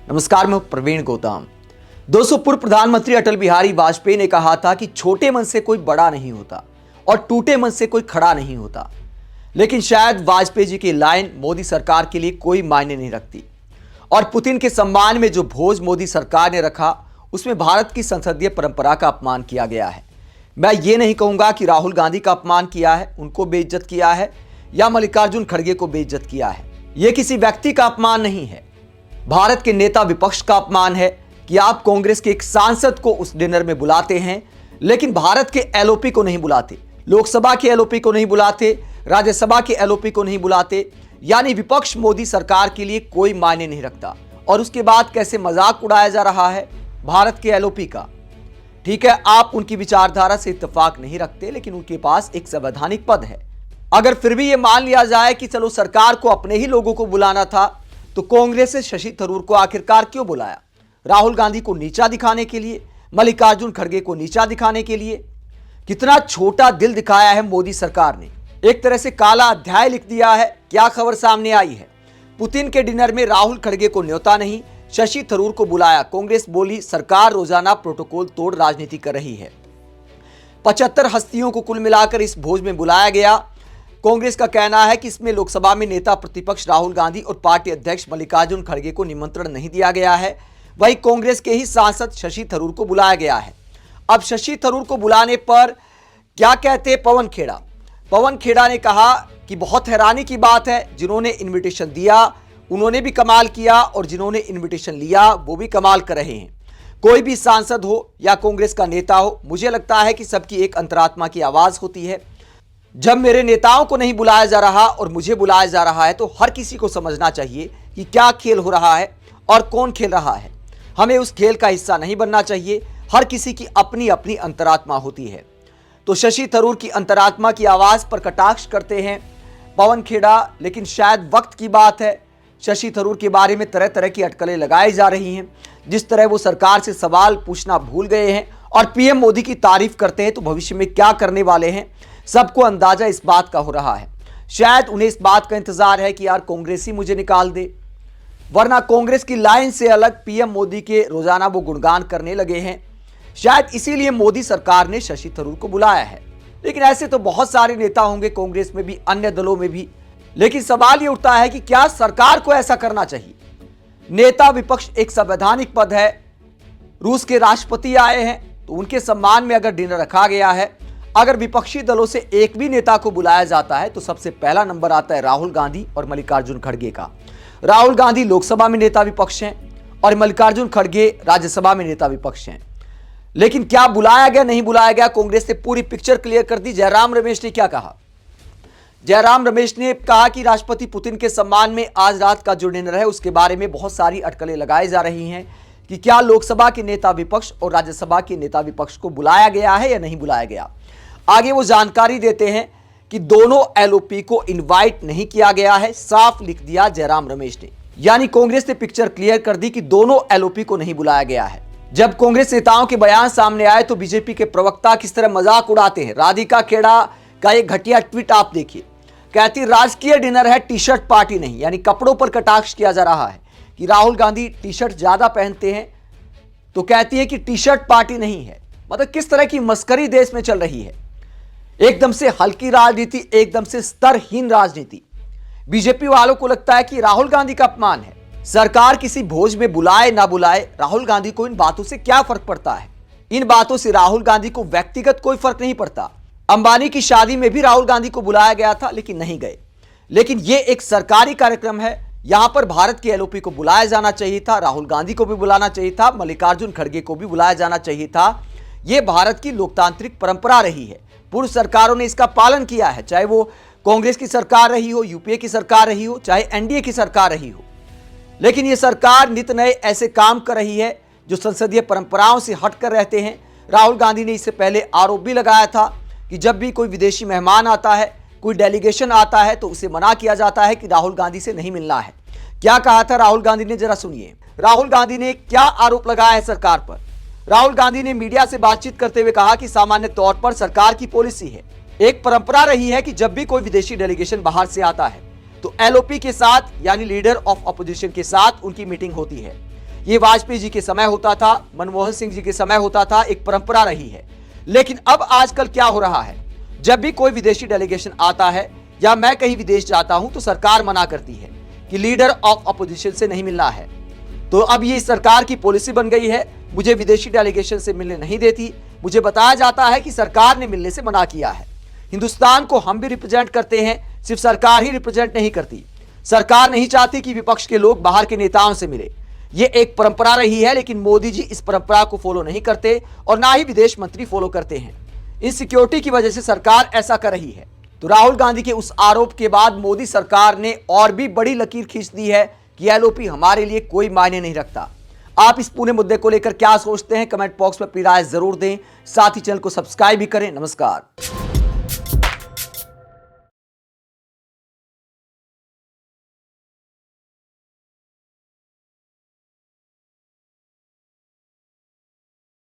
नमस्कार, मैं प्रवीण गौतम। दोस्तों, पूर्व प्रधानमंत्री अटल बिहारी वाजपेयी ने कहा था कि छोटे मन से कोई बड़ा नहीं होता और टूटे मन से कोई खड़ा नहीं होता। लेकिन शायद वाजपेयी जी की लाइन मोदी सरकार के लिए कोई मायने नहीं रखती और पुतिन के सम्मान में जो भोज मोदी सरकार ने रखा उसमें भारत की संसदीय परंपरा का अपमान किया गया है। मैं ये नहीं कहूंगा कि राहुल गांधी का अपमान किया है, उनको बेइज्जत किया है या मल्लिकार्जुन खड़गे को बेइज्जत किया है। यह किसी व्यक्ति का अपमान नहीं है, भारत के नेता विपक्ष का अपमान है कि आप कांग्रेस के एक सांसद को उस डिनर में बुलाते हैं लेकिन भारत के एलओपी को नहीं बुलाते, लोकसभा के एलओपी को नहीं बुलाते, राज्यसभा के एलओपी को नहीं बुलाते। यानी विपक्ष मोदी सरकार के लिए कोई मायने नहीं रखता और उसके बाद कैसे मजाक उड़ाया जा रहा है भारत के एलओपी का। ठीक है, आप उनकी विचारधारा से इत्तेफाक नहीं रखते लेकिन उनके पास एक संवैधानिक पद है। अगर फिर भी यह मान लिया जाए कि चलो सरकार को अपने ही लोगों को बुलाना था तो कांग्रेस से शशि थरूर को आखिरकार क्यों बुलाया? राहुल गांधी को नीचा दिखाने के लिए, मल्लिकार्जुन खड़गे को नीचा दिखाने के लिए? कितना छोटा दिल दिखाया है मोदी सरकार ने, एक तरह से काला अध्याय लिख दिया है। क्या खबर सामने आई है? पुतिन के डिनर में राहुल खड़गे को न्योता नहीं, शशि थरूर को बुलाया। कांग्रेस बोली सरकार रोजाना प्रोटोकॉल तोड़ राजनीति कर रही है। 75 हस्तियों को कुल मिलाकर इस भोज में बुलाया गया। कांग्रेस का कहना है कि इसमें लोकसभा में नेता प्रतिपक्ष राहुल गांधी और पार्टी अध्यक्ष मल्लिकार्जुन खड़गे को निमंत्रण नहीं दिया गया है, वहीं कांग्रेस के ही सांसद शशि थरूर को बुलाया गया है। अब शशि थरूर को बुलाने पर क्या कहते हैं पवन खेड़ा? पवन खेड़ा ने कहा कि बहुत हैरानी की बात है, जिन्होंने इन्विटेशन दिया उन्होंने भी कमाल किया और जिन्होंने इन्विटेशन लिया वो भी कमाल कर रहे हैं। कोई भी सांसद हो या कांग्रेस का नेता हो, मुझे लगता है कि सबकी एक अंतरात्मा की आवाज होती है। जब मेरे नेताओं को नहीं बुलाया जा रहा और मुझे बुलाया जा रहा है तो हर किसी को समझना चाहिए कि क्या खेल हो रहा है और कौन खेल रहा है। हमें उस खेल का हिस्सा नहीं बनना चाहिए। हर किसी की अपनी अपनी अंतरात्मा होती है। तो शशि थरूर की अंतरात्मा की आवाज पर कटाक्ष करते हैं पवन खेड़ा, लेकिन शायद वक्त की बात है। शशि थरूर के बारे में तरह तरह की अटकलें लगाई जा रही हैं। जिस तरह वो सरकार से सवाल पूछना भूल गए हैं और पीएम मोदी की तारीफ करते हैं तो भविष्य में क्या करने वाले हैं सबको अंदाजा इस बात का हो रहा है। शायद उन्हें इस बात का इंतजार है कि यार कांग्रेस ही मुझे निकाल दे, वरना कांग्रेस की लाइन से अलग पीएम मोदी के रोजाना वो गुणगान करने लगे हैं। शायद इसीलिए मोदी सरकार ने शशि थरूर को बुलाया है। लेकिन ऐसे तो बहुत सारे नेता होंगे कांग्रेस में भी, अन्य दलों में भी। लेकिन सवाल ये उठता है कि क्या सरकार को ऐसा करना चाहिए? नेता विपक्ष एक संवैधानिक पद है। रूस के राष्ट्रपति आए हैं तो उनके सम्मान में अगर डिनर रखा गया है, अगर विपक्षी दलों से एक भी नेता को बुलाया जाता है तो सबसे पहला नंबर आता है राहुल गांधी और मल्लिकार्जुन खड़गे का। राहुल गांधी लोकसभा में नेता विपक्ष हैं और मल्लिकार्जुन खड़गे राज्यसभा में नेता विपक्ष हैं। लेकिन क्या बुलाया गया, नहीं बुलाया गया? कांग्रेस ने पूरी पिक्चर क्लियर कर दी। जयराम रमेश ने क्या कहा? जयराम रमेश ने कहा कि राष्ट्रपति पुतिन के सम्मान में आज रात का जो डिनर है उसके बारे में बहुत सारी अटकलें लगाई जा रही हैं कि क्या लोकसभा के नेता विपक्ष और राज्यसभा के नेता विपक्ष को बुलाया गया है या नहीं बुलाया गया। आगे वो जानकारी देते हैं कि दोनों एलओपी को इनवाइट नहीं किया गया है, साफ लिख दिया जयराम रमेश ने। यानी कांग्रेस ने पिक्चर क्लियर कर दी कि दोनों एलओपी को नहीं बुलाया गया है। जब कांग्रेस नेताओं के बयान सामने आए तो बीजेपी के प्रवक्ता किस तरह मजाक उड़ाते हैं। राधिका खेड़ा का एक घटिया ट्वीट आप देखिए, कहती राजकीय डिनर है, टी शर्ट पार्टी नहीं। यानी कपड़ों पर कटाक्ष किया जा रहा है कि राहुल गांधी टी शर्ट ज्यादा पहनते हैं तो कहती है कि टी शर्ट पार्टी नहीं है। मतलब किस तरह की मस्करी देश में चल रही है। एकदम से हल्की राजनीति, एकदम से स्तरहीन राजनीति। बीजेपी वालों को लगता है कि राहुल गांधी का अपमान है। सरकार किसी भोज में बुलाए ना बुलाए, राहुल गांधी को इन बातों से क्या फर्क पड़ता है? इन बातों से राहुल गांधी को व्यक्तिगत कोई फर्क नहीं पड़ता। अंबानी की शादी में भी राहुल गांधी को बुलाया गया था लेकिन नहीं गए। लेकिन यह एक सरकारी कार्यक्रम है, यहां पर भारत के एलओपी को बुलाया जाना चाहिए था, राहुल गांधी को भी बुलाना चाहिए था, मल्लिकार्जुन खड़गे को भी बुलाया जाना चाहिए था। यह भारत की लोकतांत्रिक परंपरा रही है। पूर्व सरकारों ने इसका पालन किया है, चाहे वो कांग्रेस की सरकार रही हो, यूपीए की सरकार रही हो, चाहे एनडीए की सरकार रही हो। लेकिन ये सरकार नित नए ऐसे काम कर रही है जो संसदीय परंपराओं से हटकर रहते हैं। राहुल गांधी ने इससे पहले आरोप भी लगाया था कि जब भी कोई विदेशी मेहमान आता है, कोई डेलीगेशन आता है तो उसे मना किया जाता है कि राहुल गांधी से नहीं मिलना है। क्या कहा था राहुल गांधी ने, जरा सुनिए। राहुल गांधी ने क्या आरोप लगाया है सरकार पर। राहुल गांधी ने मीडिया से बातचीत करते हुए कहा कि सामान्य तौर पर सरकार की पॉलिसी है, एक परंपरा रही है कि जब भी कोई विदेशी डेलीगेशन बाहर से आता है तो एलओपी के साथ यानी लीडर ऑफ अपोजिशन के साथ उनकी मीटिंग होती है। ये वाजपेयी जी के समय होता था, मनमोहन सिंह जी के समय होता था, एक परंपरा रही है। लेकिन अब आजकल क्या हो रहा है, जब भी कोई विदेशी डेलीगेशन आता है या मैं कहीं विदेश जाता हूं तो सरकार मना करती है कि लीडर ऑफ अपोजिशन से नहीं मिलना है। तो अब ये सरकार की पॉलिसी बन गई है, मुझे विदेशी डेलीगेशन से मिलने नहीं देती। मुझे बताया जाता है कि सरकार ने मिलने से मना किया है। हिंदुस्तान को हम भी रिप्रेजेंट करते हैं, सिर्फ सरकार ही रिप्रेजेंट नहीं करती। सरकार नहीं चाहती कि विपक्ष के लोग बाहर के नेताओं से मिले। ये एक परंपरा रही है, लेकिन मोदी जी इस परंपरा को फॉलो नहीं करते और ना ही विदेश मंत्री फॉलो करते हैं। इनसिक्योरिटी की वजह से सरकार ऐसा कर रही है। तो राहुल गांधी के उस आरोप के बाद मोदी सरकार ने और भी बड़ी लकीर खींच दी है कि एलओपी हमारे लिए कोई मायने नहीं रखता। आप इस पूरे मुद्दे को लेकर क्या सोचते हैं, कमेंट बॉक्स में अपनी राय जरूर दें। साथ ही चैनल को सब्सक्राइब भी करें। नमस्कार।